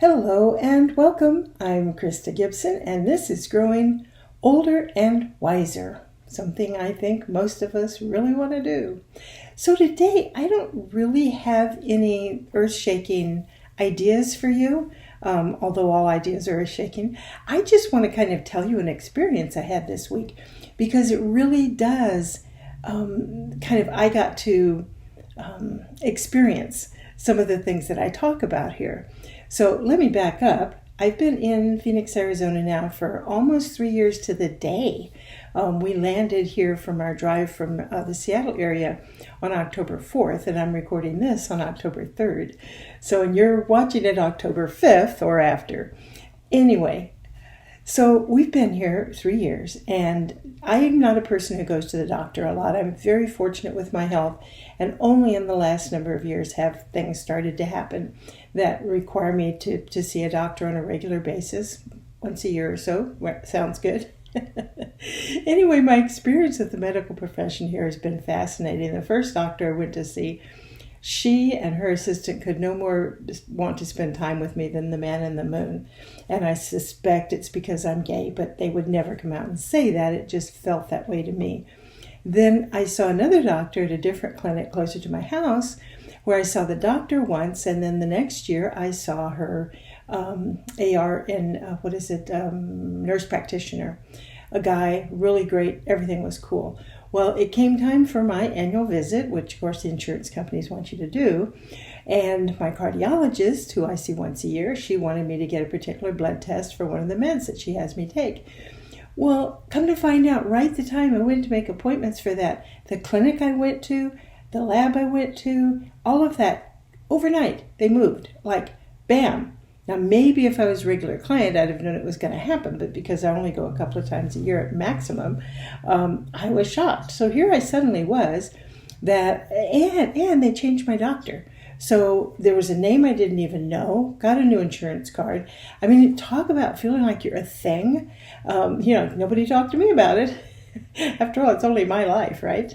Hello and welcome. I'm Krista Gibson, and this is Growing Older and Wiser, something I think most of us really want to do. So today, I don't really have any earth-shaking ideas for you, although all ideas are earth-shaking. I just want to kind of tell you an experience I had this week, because it really does I got to experience some of the things that I talk about here. So let me back up. I've been in Phoenix, Arizona now for almost 3 years to the day. We landed here from our drive from the Seattle area on October 4th, and I'm recording this on October 3rd. So, and you're watching it October 5th or after. Anyway, so we've been here 3 years, and I'm not a person who goes to the doctor a lot. I'm very fortunate with my health, and only in the last number of years have things started to happen that require me to see a doctor on a regular basis, once a year or so. Sounds good. Anyway, my experience with the medical profession here has been fascinating. The first doctor I went to see, she and her assistant could no more want to spend time with me than the man in the moon. And I suspect it's because I'm gay, but they would never come out and say that. It just felt that way to me. Then I saw another doctor at a different clinic closer to my house, where I saw the doctor once, and then the next year I saw her AR and nurse practitioner. A guy, really great, everything was cool. Well, it came time for my annual visit, which of course the insurance companies want you to do. And my cardiologist, who I see once a year, she wanted me to get a particular blood test for one of the meds that she has me take. Well, come to find out, right the time I went to make appointments for that, the clinic I went to, the lab I went to, all of that, overnight, they moved. Like, bam. Now, maybe if I was a regular client, I'd have known it was going to happen, but because I only go a couple of times a year at maximum, I was shocked. So here I suddenly was, and they changed my doctor. So there was a name I didn't even know, got a new insurance card. I mean, talk about feeling like you're a thing. Nobody talked to me about it. After all, it's only my life, right?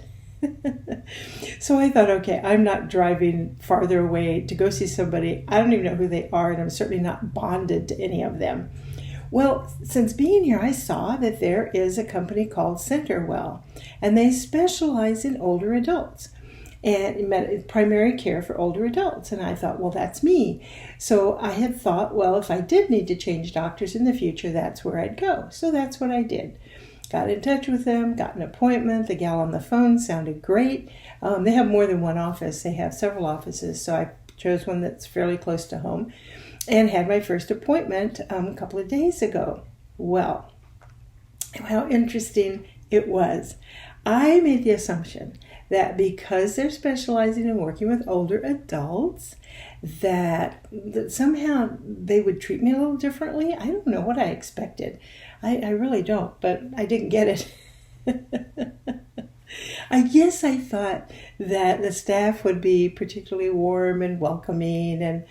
So I thought, okay, I'm not driving farther away to go see somebody. I don't even know who they are, and I'm certainly not bonded to any of them. Well, since being here, I saw that there is a company called CenterWell, and they specialize in older adults and primary care for older adults. And I thought, well, that's me. So I had thought, well, if I did need to change doctors in the future, that's where I'd go. So that's what I did. Got in touch with them, got an appointment. The gal on the phone sounded great. They have more than one office. They have several offices, so I chose one that's fairly close to home and had my first appointment a couple of days ago. Well, how interesting it was. I made the assumption that because they're specializing in working with older adults, that somehow they would treat me a little differently. I don't know what I expected. I really don't, but I didn't get it. I guess I thought that the staff would be particularly warm and welcoming and,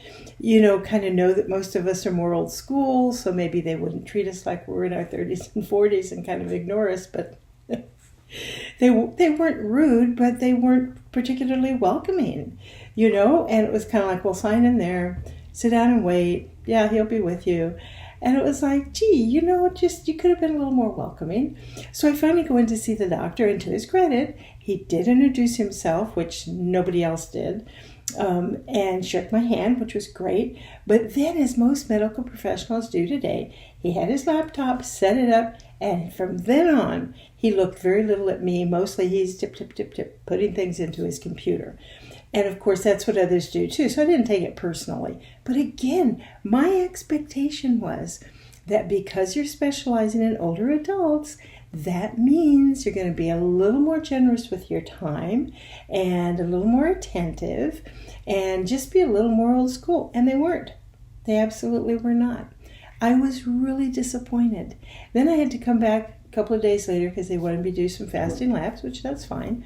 kind of know that most of us are more old school, so maybe they wouldn't treat us like we're in our 30s and 40s and kind of ignore us, but they weren't rude, but they weren't particularly welcoming, and it was kind of like, well, sign in there, sit down and wait. Yeah, he'll be with you. And it was like, gee, you could have been a little more welcoming. So I finally go in to see the doctor, and to his credit, he did introduce himself, which nobody else did, and shook my hand, which was great. But then, as most medical professionals do today, he had his laptop, set it up, and from then on, he looked very little at me. Mostly he's tip, tip, tip, tip, putting things into his computer. And of course, that's what others do too. So I didn't take it personally. But again, my expectation was that because you're specializing in older adults, that means you're going to be a little more generous with your time and a little more attentive and just be a little more old school. And they weren't. They absolutely were not. I was really disappointed. Then I had to come back a couple of days later because they wanted me to do some fasting labs, which that's fine.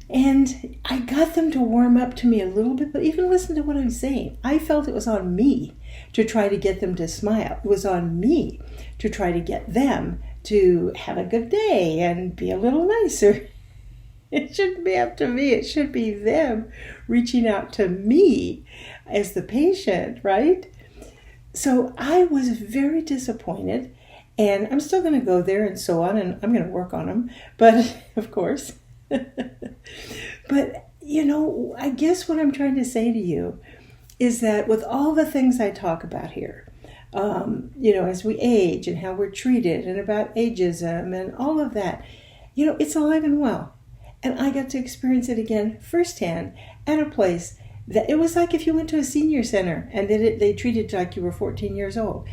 And I got them to warm up to me a little bit, but even listen to what I'm saying. I felt it was on me to try to get them to smile. It was on me to try to get them to have a good day and be a little nicer. It shouldn't be up to me. It should be them reaching out to me as the patient, right? So I was very disappointed, and I'm still going to go there and so on, and I'm going to work on them, but of course. But, I guess what I'm trying to say to you is that with all the things I talk about here, as we age and how we're treated and about ageism and all of that, it's alive and well. And I got to experience it again firsthand at a place that it was like if you went to a senior center and they treated you like you were 14 years old.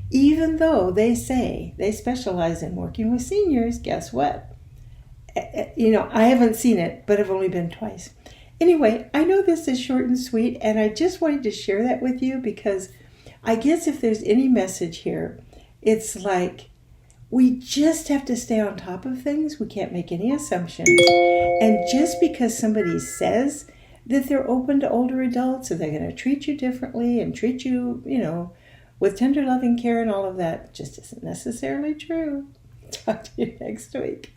Even though they say they specialize in working with seniors, guess what? I haven't seen it, but I've only been twice. Anyway, I know this is short and sweet, and I just wanted to share that with you because I guess if there's any message here, it's like we just have to stay on top of things. We can't make any assumptions. And just because somebody says that they're open to older adults and they're going to treat you differently and treat you, with tender loving care and all of that, just isn't necessarily true. Talk to you next week.